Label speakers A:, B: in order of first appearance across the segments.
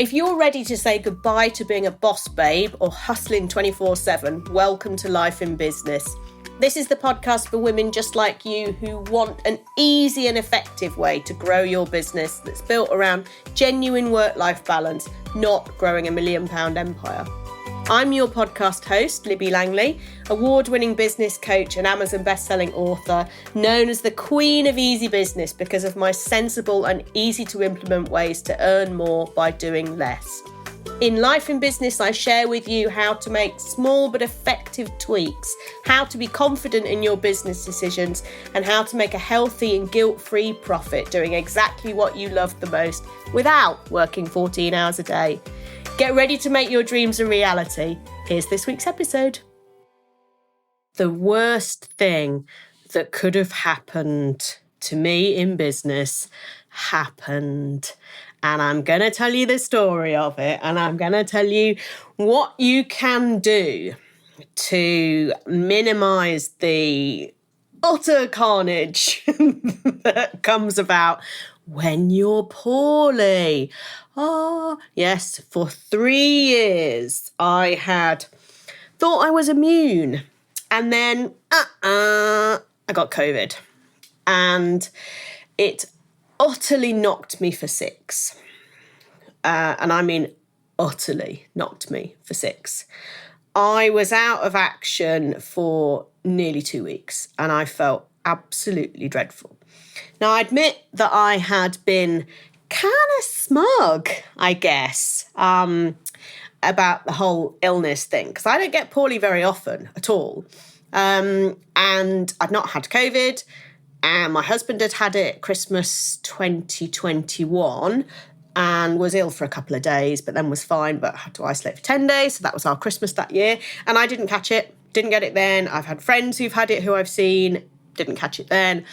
A: If you're ready to say goodbye to being a boss babe or hustling 24/7, welcome to Life in Business. This is the podcast for women just like you who want an easy and effective way to grow your business that's built around genuine work-life balance, not growing a £1 million empire. I'm your podcast host, Libby Langley, award-winning business coach and Amazon best-selling author, known as the Queen of Easy Business because of my sensible and easy-to-implement ways to earn more by doing less. In Life in Business, I share with you how to make small but effective tweaks, how to be confident in your business decisions, and how to make a healthy and guilt-free profit doing exactly what you love the most without working 14 hours a day. Get ready to make your dreams a reality. Here's this week's episode. The worst thing that could have happened to me in business happened. And I'm going to tell you the story of it. And I'm going to tell you what you can do to minimise the utter carnage that comes about when you're poorly. Oh, yes, for 3 years I had thought I was immune. And then I got COVID. And it utterly knocked me for six. And I mean utterly knocked me for six. I was out of action for nearly 2 weeks and I felt absolutely dreadful. Now, I admit that I had been kind of smug, I guess, about the whole illness thing, because I don't get poorly very often at all. And I'd not had COVID, and my husband had it at Christmas 2021 and was ill for a couple of days, but then was fine, but had to isolate for 10 days. So that was our Christmas that year. And I didn't catch it, didn't get it then. I've had friends who've had it who I've seen, didn't catch it then.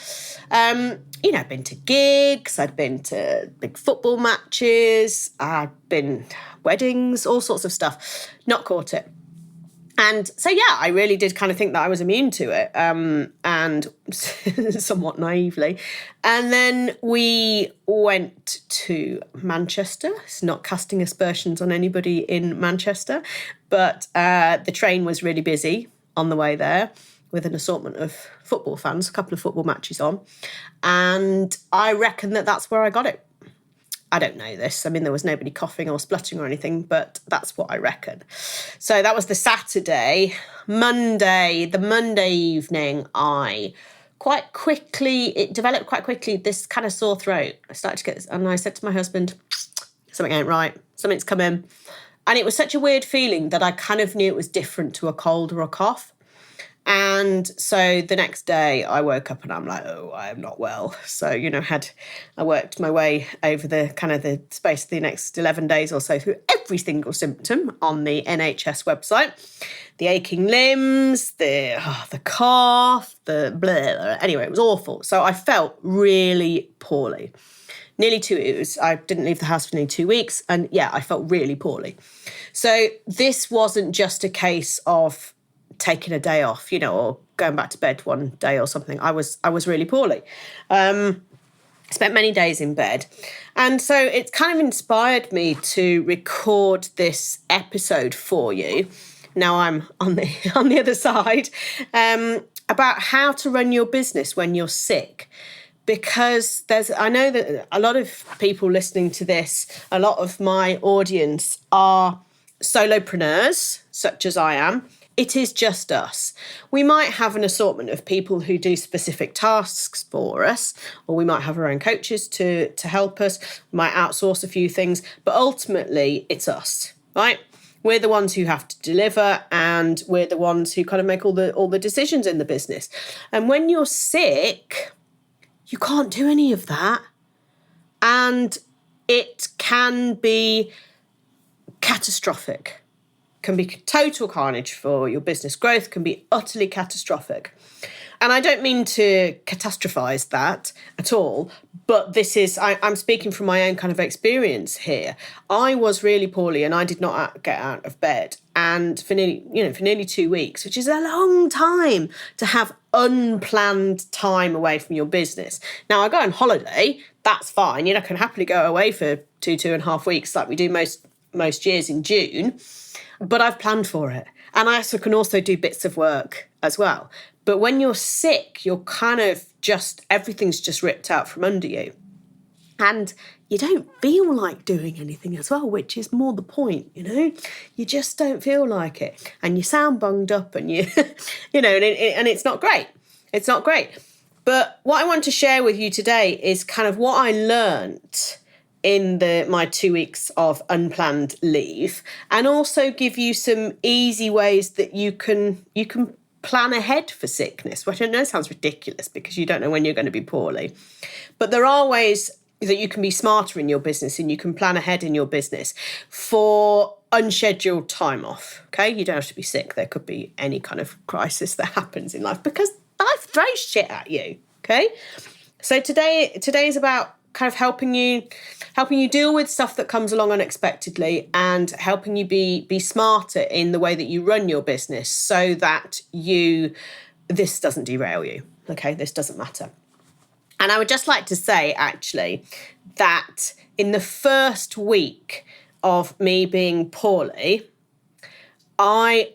A: I'd been to gigs, I'd been to big football matches, I'd been weddings, all sorts of stuff, not caught it. And so, yeah, I really did kind of think that I was immune to it, and somewhat naively. And then we went to Manchester. It's not casting aspersions on anybody in Manchester, but the train was really busy on the way there with an assortment of football fans, a couple of football matches on. And I reckon that that's where I got it. I don't know this. I mean, there was nobody coughing or spluttering or anything, but that's what I reckon. So that was the Saturday. The Monday evening, it developed quite quickly, this kind of sore throat. I started to get this, and I said to my husband, something ain't right, something's coming. And it was such a weird feeling that I kind of knew it was different to a cold or a cough. And so the next day I woke up and I'm like, oh, I am not well. So, I worked my way over the space of the next 11 days or so through every single symptom on the NHS website. The aching limbs, the cough, the blah. Anyway, it was awful. So I felt really poorly. I didn't leave the house for nearly 2 weeks. And yeah, I felt really poorly. So this wasn't just a case of taking a day off, or going back to bed one day or something. I was really poorly. Spent many days in bed. And so it's kind of inspired me to record this episode for you. Now I'm on the other side, about how to run your business when you're sick. Because I know that a lot of people listening to this, a lot of my audience are solopreneurs, such as I am. It is just us. We might have an assortment of people who do specific tasks for us, or we might have our own coaches to help us. We might outsource a few things, but ultimately it's us, right? We're the ones who have to deliver, and we're the ones who kind of make all the decisions in the business. And when you're sick, you can't do any of that. And it can be catastrophic. Can be total carnage for your business growth, can be utterly catastrophic. And I don't mean to catastrophize that at all, but I'm speaking from my own kind of experience here. I was really poorly and I did not get out of bed. And for nearly 2 weeks, which is a long time to have unplanned time away from your business. Now, I go on holiday, that's fine. I can happily go away for 2.5 weeks like we do most years in June, but I've planned for it. And I can also do bits of work as well. But when you're sick, you're kind of everything's just ripped out from under you. And you don't feel like doing anything as well, which is more the point, You just don't feel like it. And you sound bunged up and and it's not great. It's not great. But what I want to share with you today is kind of what I learnt in my 2 weeks of unplanned leave, and also give you some easy ways that you can plan ahead for sickness, which I know sounds ridiculous because you don't know when you're going to be poorly. But there are ways that you can be smarter in your business and you can plan ahead in your business for unscheduled time off, okay? You don't have to be sick. There could be any kind of crisis that happens in life because life throws shit at you, okay? So today is about kind of helping you deal with stuff that comes along unexpectedly and helping you be smarter in the way that you run your business so that this doesn't derail you, okay? This doesn't matter. And I would just like to say, actually, that in the first week of me being poorly, I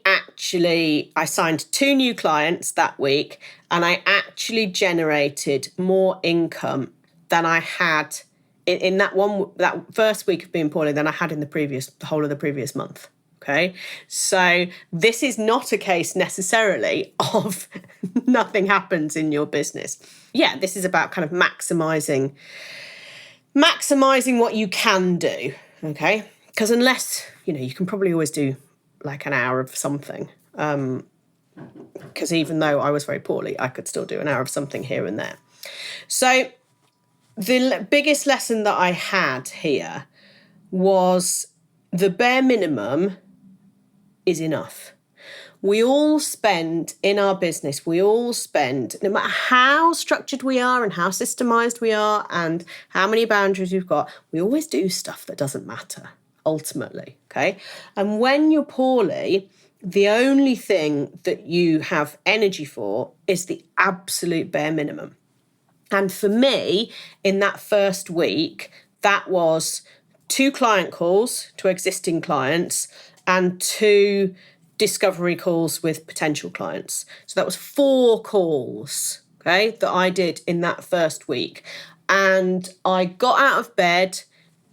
A: signed 2 new clients that week, and I actually generated more income than I had in that first week of being poorly than I had in the whole of the previous month. Okay, so this is not a case necessarily of nothing happens in your business. Yeah, this is about kind of maximizing what you can do. Okay, because unless you can probably always do like an hour of something. Because even though I was very poorly, I could still do an hour of something here and there. So the biggest lesson that I had here was the bare minimum is enough. We all spend in our business, no matter how structured we are and how systemized we are and how many boundaries we've got, we always do stuff that doesn't matter, ultimately, okay? And when you're poorly, the only thing that you have energy for is the absolute bare minimum. And for me, in that first week, that was 2 client calls to existing clients and 2 discovery calls with potential clients. So that was 4 calls, okay, that I did in that first week. And I got out of bed,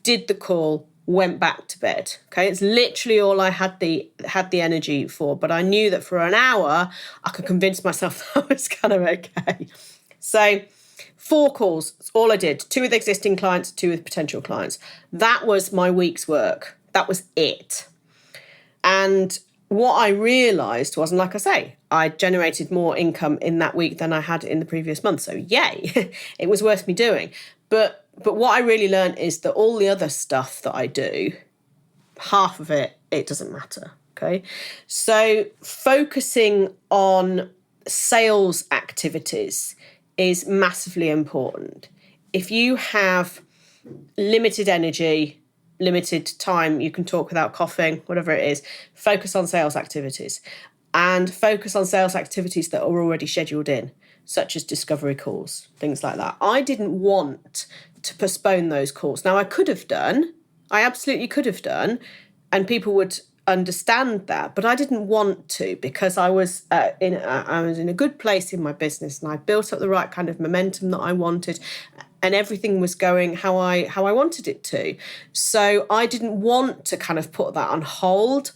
A: did the call, went back to bed. Okay, it's literally all I had the energy for. But I knew that for an hour, I could convince myself that I was kind of okay. So 4 calls, that's all I did. 2 with existing clients, 2 with potential clients. That was my week's work. That was it. And what I realised was, and like I say, I generated more income in that week than I had in the previous month. So yay, it was worth me doing. But what I really learned is that all the other stuff that I do, half of it doesn't matter, okay? So focusing on sales activities is massively important. If you have limited energy, limited time, you can talk without coughing, whatever it is, focus on sales activities and focus on sales activities that are already scheduled in, such as discovery calls, things like that. I didn't want to postpone those calls. Now, I absolutely could have done, and people would understand that, but I didn't want to because I was in a good place in my business and I built up the right kind of momentum that I wanted, and everything was going how I wanted it to. So I didn't want to kind of put that on hold.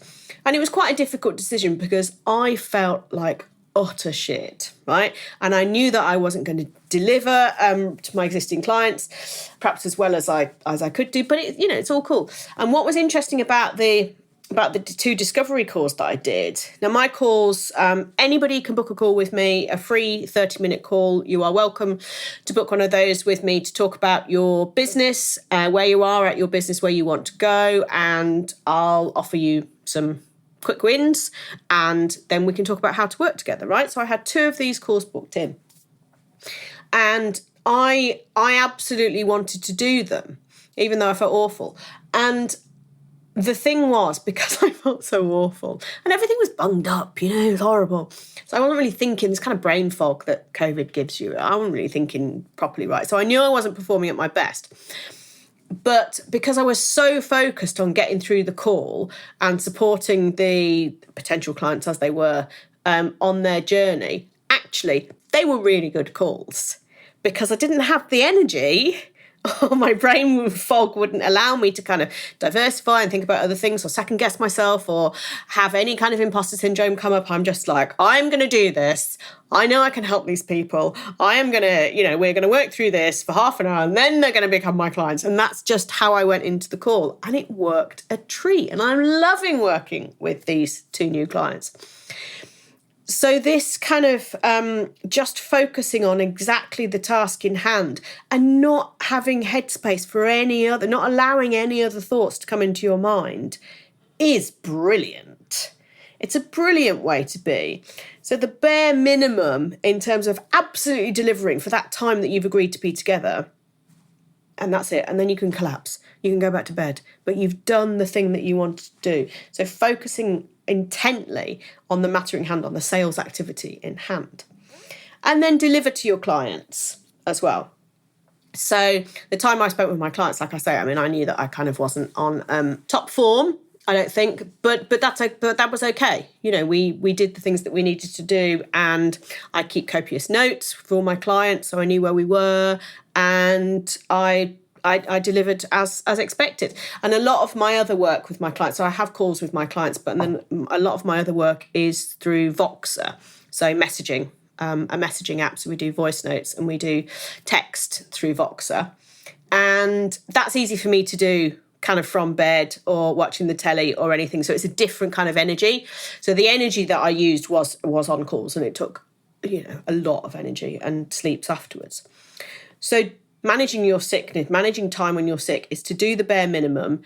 A: And it was quite a difficult decision because I felt like utter shit, right? And I knew that I wasn't going to deliver to my existing clients, perhaps as well as I could do, but it's all cool. And what was interesting about the 2 discovery calls that I did. Now, my calls, anybody can book a call with me, a free 30-minute call. You are welcome to book one of those with me to talk about your business, where you are at your business, where you want to go, and I'll offer you some quick wins, and then we can talk about how to work together, right? So I had 2 of these calls booked in, and I absolutely wanted to do them, even though I felt awful. And the thing was, because I felt so awful and everything was bunged up, it was horrible. So I wasn't really thinking, this kind of brain fog that COVID gives you, I wasn't really thinking properly, right? So I knew I wasn't performing at my best. But because I was so focused on getting through the call and supporting the potential clients as they were on their journey, actually, they were really good calls because I didn't have the energy. My brain fog wouldn't allow me to kind of diversify and think about other things or second guess myself or have any kind of imposter syndrome come up. I'm just like, I'm going to do this. I know I can help these people. I am going to, we're going to work through this for half an hour and then they're going to become my clients. And that's just how I went into the call. And it worked a treat. And I'm loving working with these 2 new clients. So this kind of just focusing on exactly the task in hand and not having headspace for not allowing any other thoughts to come into your mind is brilliant. It's a brilliant way to be. So the bare minimum in terms of absolutely delivering for that time that you've agreed to be together, and that's it. And then you can collapse. You can go back to bed, but you've done the thing that you wanted to do. So focusing intently on the matter in hand, on the sales activity in hand, and then deliver to your clients as well. So the time I spent with my clients, like I say, I knew that I kind of wasn't on top form, I don't think, but that was okay. We did the things that we needed to do, and I keep copious notes for all my clients, so I knew where we were, and I delivered as expected. And a lot of my other work with my clients, so I have calls with my clients, but then a lot of my other work is through Voxer, so messaging, a messaging app. So we do voice notes and we do text through Voxer, and that's easy for me to do kind of from bed or watching the telly or anything. So it's a different kind of energy. So the energy that I used was on calls, and it took a lot of energy and sleeps afterwards. So managing your sickness, managing time when you're sick, is to do the bare minimum,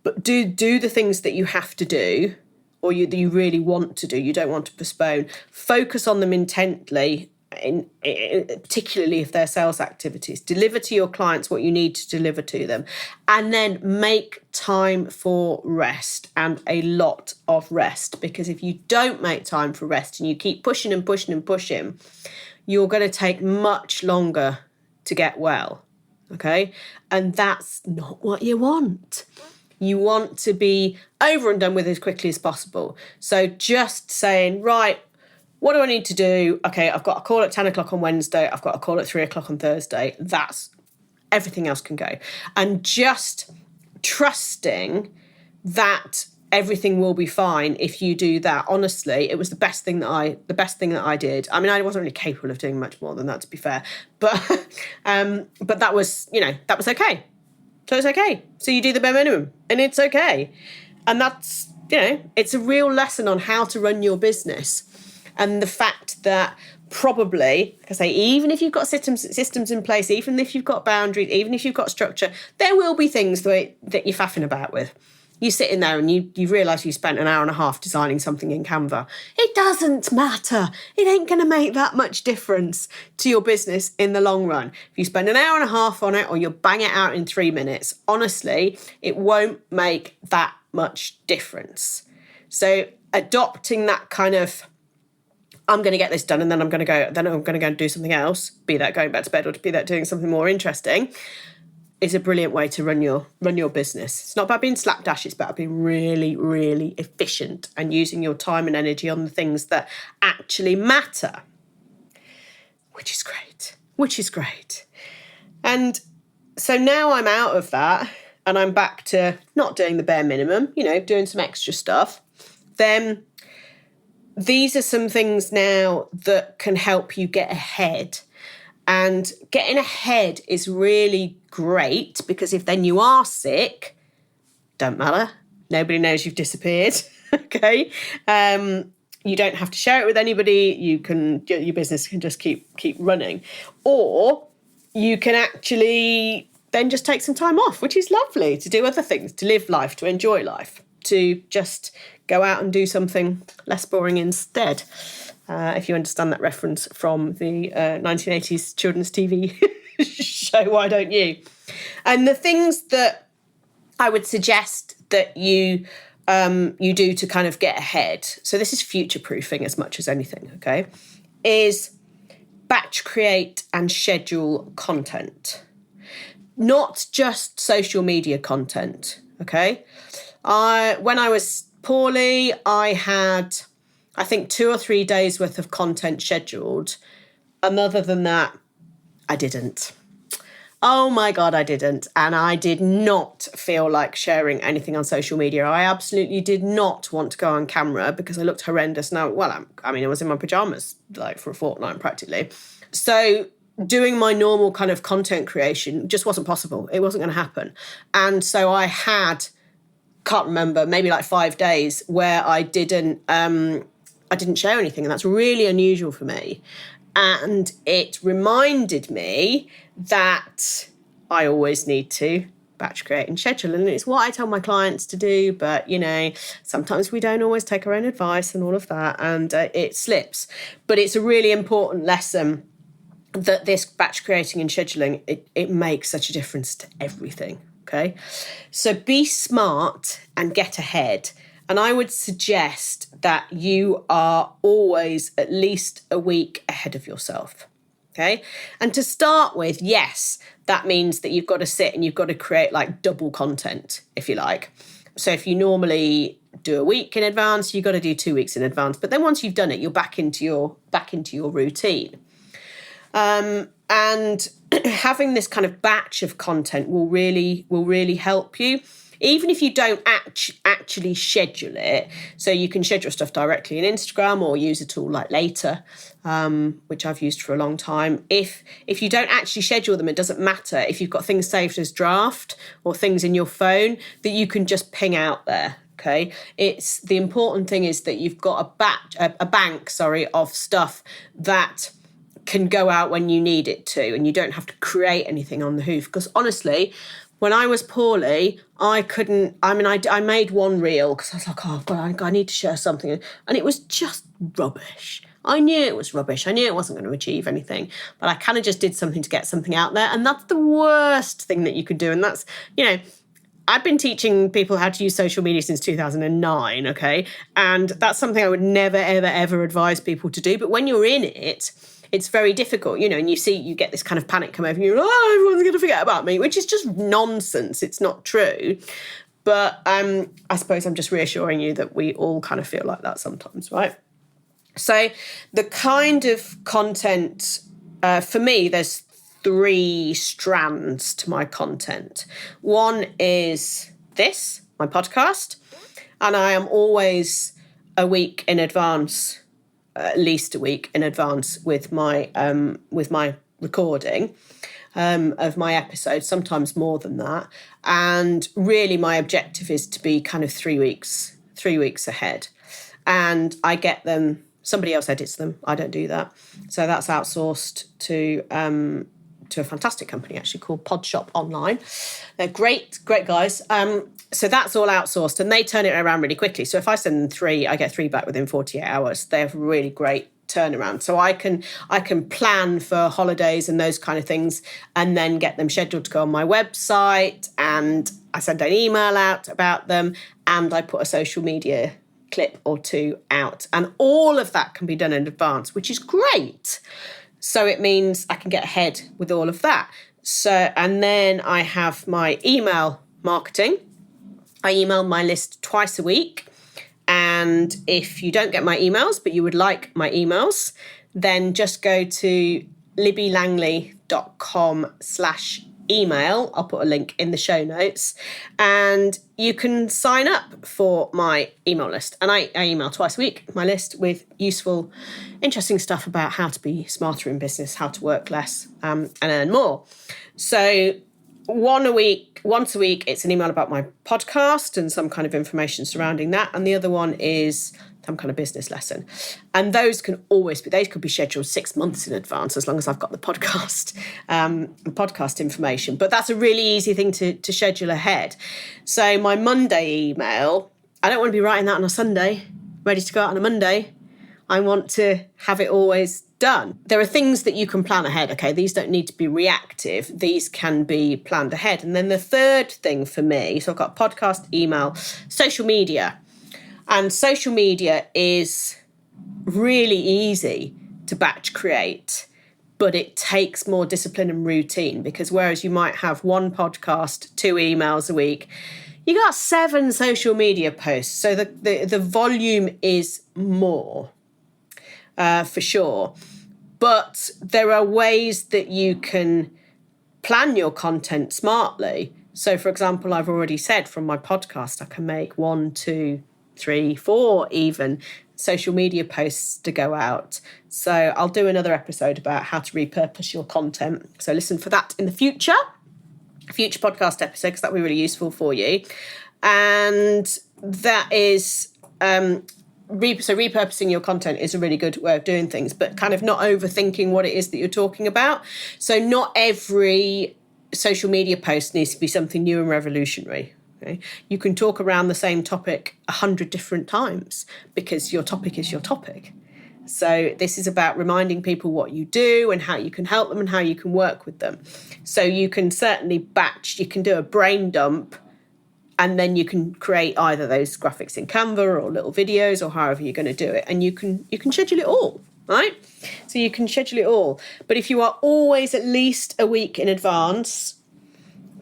A: but do the things that you have to do or that you really want to do. You don't want to postpone. Focus on them intently, particularly if they're sales activities. Deliver to your clients what you need to deliver to them, and then make time for rest, and a lot of rest. Because if you don't make time for rest and you keep pushing and pushing and pushing, you're going to take much longer to get well, okay? And that's not what you want. You want to be over and done with as quickly as possible. So just saying, right, what do I need to do? Okay, I've got a call at 10 o'clock on Wednesday. I've got a call at 3 o'clock on Thursday. That's everything else can go. And just trusting that everything will be fine if you do that. Honestly, it was the best thing that I did. I wasn't really capable of doing much more than that, to be fair. But that was, that was okay. So it's okay. So you do the bare minimum and it's okay. And that's, it's a real lesson on how to run your business. And the fact that probably, like I say, even if you've got systems in place, even if you've got boundaries, even if you've got structure, there will be things that you're faffing about with. You sit in there and you realise you spent an hour and a half designing something in Canva. It doesn't matter. It ain't going to make that much difference to your business in the long run. If you spend an hour and a half on it or you bang it out in 3 minutes, honestly, it won't make that much difference. So adopting that kind of, I'm going to get this done and then I'm going to go and do something else, be that going back to bed or be that doing something more interesting, is a brilliant way to run your business. It's not about being slapdash, it's about being really, really efficient and using your time and energy on the things that actually matter, which is great. And so now I'm out of that and I'm back to not doing the bare minimum, doing some extra stuff. Then these are some things now that can help you get ahead. And getting ahead is really great because if then you are sick, don't matter. Nobody knows you've disappeared. Okay. You don't have to share it with anybody. Your business can just keep running. Or you can actually then just take some time off, which is lovely, to do other things, to live life, to enjoy life. to just go out and do something less boring instead. If you understand that reference from the 1980s children's TV show, why don't you? And the things that I would suggest that you do to kind of get ahead, so this is future-proofing as much as anything, okay, is batch create and schedule content. Not just social media content, okay? When I was poorly, I had, I think, 2 or 3 days worth of content scheduled. And other than that, I didn't. Oh my God, I didn't. And I did not feel like sharing anything on social media. I absolutely did not want to go on camera because I looked horrendous. Now, I was in my pajamas like for a fortnight practically. So doing my normal kind of content creation just wasn't possible. It wasn't going to happen. And so I had, can't remember, maybe like 5 days where I didn't share anything. And that's really unusual for me. And it reminded me that I always need to batch create and schedule. And it's what I tell my clients to do. But, sometimes we don't always take our own advice and all of that. And it slips. But it's a really important lesson that this batch creating and scheduling, it makes such a difference to everything. Okay. So be smart and get ahead. And I would suggest that you are always at least a week ahead of yourself. Okay. And to start with, yes, that means that you've got to sit and you've got to create like double content, if you like. So if you normally do a week in advance, you've got to do 2 weeks in advance. But then once you've done it, you're back into your routine. And having this kind of batch of content will really help you. Even if you don't actually schedule it, so you can schedule stuff directly in Instagram or use a tool like Later, which I've used for a long time. If you don't actually schedule them, it doesn't matter. If you've got things saved as draft or things in your phone that you can just ping out there. Okay, it's the important thing is that you've got a bank of stuff that can go out when you need it to, and you don't have to create anything on the hoof. Because honestly, when I was poorly, I made one reel because I was like, oh God, I need to share something. And it was just rubbish. I knew it was rubbish. I knew it wasn't going to achieve anything, but I kind of just did something to get something out there. And that's the worst thing that you could do. And that's, I've been teaching people how to use social media since 2009, okay? And that's something I would never, ever, ever advise people to do. But when you're in it, it's very difficult, and you get this kind of panic come over you, everyone's going to forget about me, which is just nonsense. It's not true. But I suppose I'm just reassuring you that we all kind of feel like that sometimes, right? So the kind of content, for me, there's 3 strands to my content. One is this, my podcast, and I am always a week in advance, at least a week in advance with my recording of my episodes, sometimes more than that. And really my objective is to be kind of 3 weeks ahead. And I get them, somebody else edits them. I don't do that. So that's outsourced to a fantastic company actually called Podshop Online. They're great guys. So that's all outsourced and they turn it around really quickly. So if I send them 3, I get 3 back within 48 hours. They have a really great turnaround. So I can plan for holidays and those kind of things and then get them scheduled to go on my website, and I send an email out about them and I put a social media clip or 2 out. And all of that can be done in advance, which is great. So it means I can get ahead with all of that. So, and then I have my email marketing. I email my list twice a week. And if you don't get my emails, but you would like my emails, then just go to libbylangley.com/email. I'll put a link in the show notes. And you can sign up for my email list. And I email twice a week, my list with useful, interesting stuff about how to be smarter in business, how to work less and earn more. So once a week, it's an email about my podcast and some kind of information surrounding that. And the other one is some kind of business lesson. And those can always they could be scheduled 6 months in advance, as long as I've got the podcast information. But that's a really easy thing to schedule ahead. So my Monday email I don't want to be writing that on a Sunday, ready to go out on a Monday. I want to have it always done. There are things that you can plan ahead. Okay, these don't need to be reactive. These can be planned ahead. And then the third thing for me, so I've got podcast, email, social media. And social media is really easy to batch create, but it takes more discipline and routine, because whereas you might have one podcast, 2 emails a week, you got 7 social media posts. So the volume is more. For sure. But there are ways that you can plan your content smartly. So, for example, I've already said from my podcast, I can make 1, 2, 3, 4 even social media posts to go out. So I'll do another episode about how to repurpose your content. So listen for that in the future podcast episode, because that'll be really useful for you. And that is... So repurposing your content is a really good way of doing things, but kind of not overthinking what it is that you're talking about. So not every social media post needs to be something new and revolutionary. Okay? You can talk around the same topic 100 different times because your topic is your topic. So this is about reminding people what you do and how you can help them and how you can work with them. So you can certainly batch, you can do a brain dump, and then you can create either those graphics in Canva or little videos or however you're going to do it. And you can schedule it all, right? So you can schedule it all. But if you are always at least a week in advance,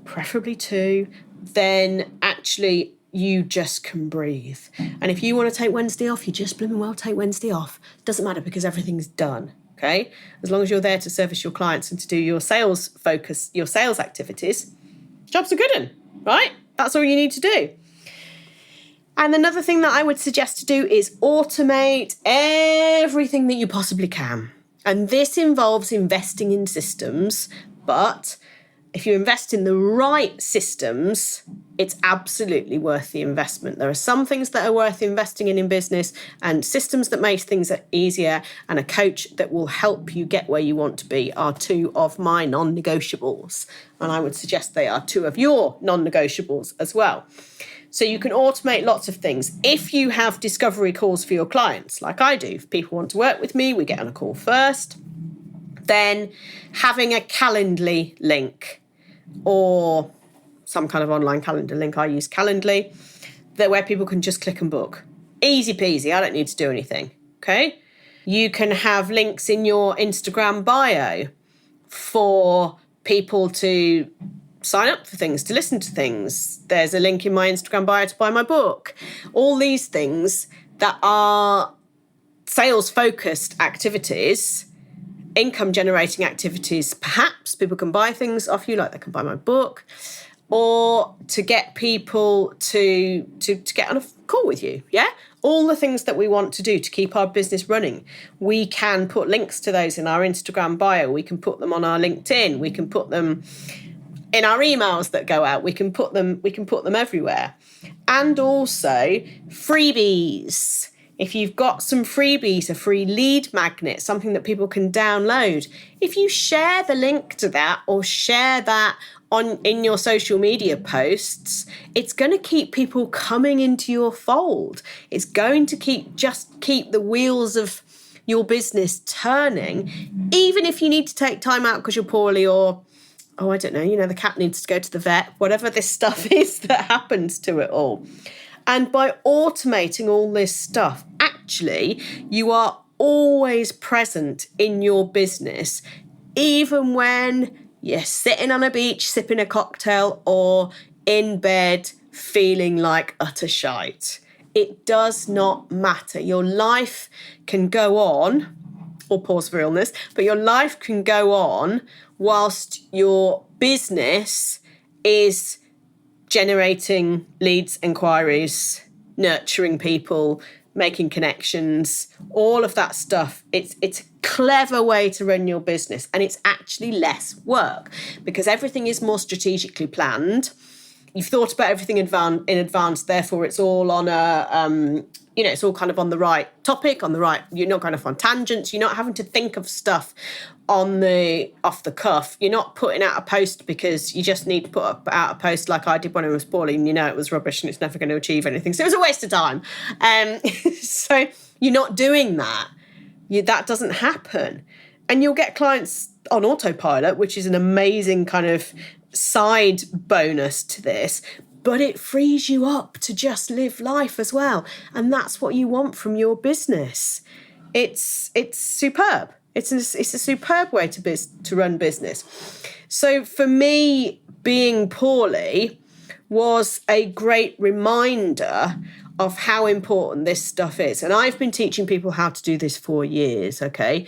A: preferably 2, then actually you just can breathe. And if you want to take Wednesday off, you just blooming well take Wednesday off. Doesn't matter, because everything's done, okay? As long as you're there to service your clients and to do your sales focus, your sales activities, jobs are good one, right? That's all you need to do. And another thing that I would suggest to do is automate everything that you possibly can. And this involves investing in systems, but if you invest in the right systems, it's absolutely worth the investment. There are some things that are worth investing in business, and systems that make things easier and a coach that will help you get where you want to be are 2 of my non-negotiables. And I would suggest they are 2 of your non-negotiables as well. So you can automate lots of things. If you have discovery calls for your clients, like I do, if people want to work with me, we get on a call first. Then having a Calendly link or some kind of online calendar link. I use Calendly, where people can just click and book. Easy peasy. I don't need to do anything. Okay. You can have links in your Instagram bio for people to sign up for things, to listen to things. There's a link in my Instagram bio to buy my book. All these things that are sales-focused activities, income-generating activities. Perhaps people can buy things off you, like they can buy my book, or to get people to get on a call with you, yeah? All the things that we want to do to keep our business running. We can put links to those in our Instagram bio. We can put them on our LinkedIn. We can put them in our emails that go out. We can put them everywhere. And also freebies. If you've got some freebies, a free lead magnet, something that people can download, if you share the link to that or share that in your social media posts, it's going to keep people coming into your fold. It's going to keep the wheels of your business turning, even if you need to take time out because you're poorly, or, oh, I don't know, the cat needs to go to the vet, whatever this stuff is that happens to it all. And by automating all this stuff, actually, you are always present in your business, even when you're sitting on a beach, sipping a cocktail, or in bed feeling like utter shite. It does not matter. Your life can go on, or pause for illness, but your life can go on whilst your business is generating leads, inquiries, nurturing people, making connections, all of that stuff. It's a clever way to run your business, and it's actually less work because everything is more strategically planned. you've thought about everything in advance, therefore it's all on it's all kind of on the right topic, you're not going off on tangents, you're not having to think of stuff off the cuff. You're not putting out a post because you just need to put out a post like I did when I was poorly, and it was rubbish and it's never going to achieve anything. So it was a waste of time. So you're not doing that. That doesn't happen. And you'll get clients on autopilot, which is an amazing kind of side bonus to this, but it frees you up to just live life as well. And that's what you want from your business. It's superb. It's a superb way to run business. So for me, being poorly was a great reminder of how important this stuff is. And I've been teaching people how to do this for years, okay?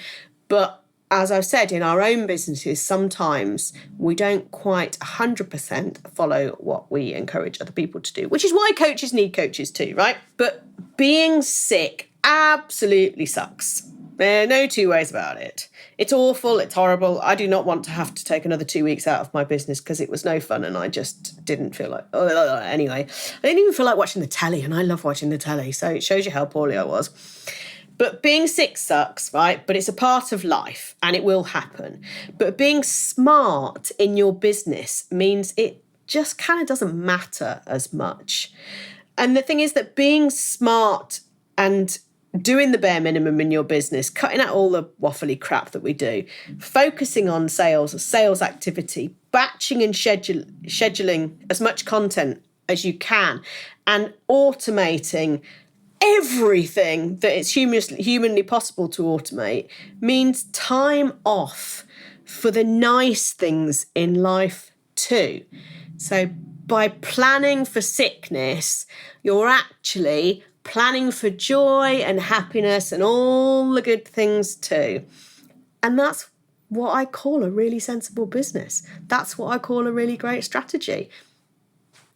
A: But as I've said, in our own businesses, sometimes we don't quite 100% follow what we encourage other people to do, which is why coaches need coaches too, right? But being sick absolutely sucks. There are no two ways about it. It's awful. It's horrible. I do not want to have to take another 2 weeks out of my business because it was no fun and I just didn't feel like... Anyway, I didn't even feel like watching the telly, and I love watching the telly, so it shows you how poorly I was. But being sick sucks, right? But it's a part of life and it will happen. But being smart in your business means it just kind of doesn't matter as much. And the thing is that being smart and doing the bare minimum in your business, cutting out all the waffly crap that we do, focusing on sales activity, batching and scheduling as much content as you can, and automating everything that it's humanly possible to automate means time off for the nice things in life too. So by planning for sickness, you're actually planning for joy and happiness and all the good things too. And that's what I call a really sensible business. That's what I call a really great strategy.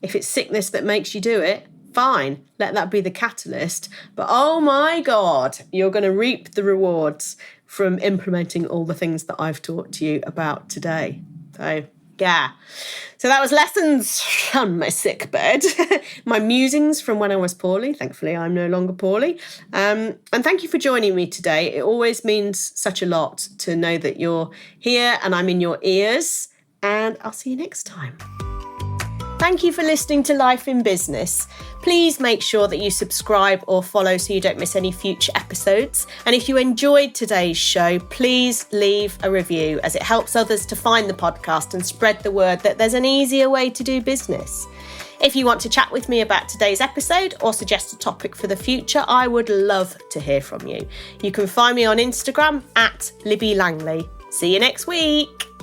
A: If it's sickness that makes you do it, fine, let that be the catalyst. But oh my God, you're going to reap the rewards from implementing all the things that I've talked to you about today. So, yeah. So that was lessons on my sick bed, my musings from when I was poorly. Thankfully, I'm no longer poorly. And thank you for joining me today. It always means such a lot to know that you're here and I'm in your ears. And I'll see you next time. Thank you for listening to Life in Business. Please make sure that you subscribe or follow so you don't miss any future episodes. And if you enjoyed today's show, please leave a review, as it helps others to find the podcast and spread the word that there's an easier way to do business. If you want to chat with me about today's episode or suggest a topic for the future, I would love to hear from you. You can find me on Instagram @Libby Langley. See you next week.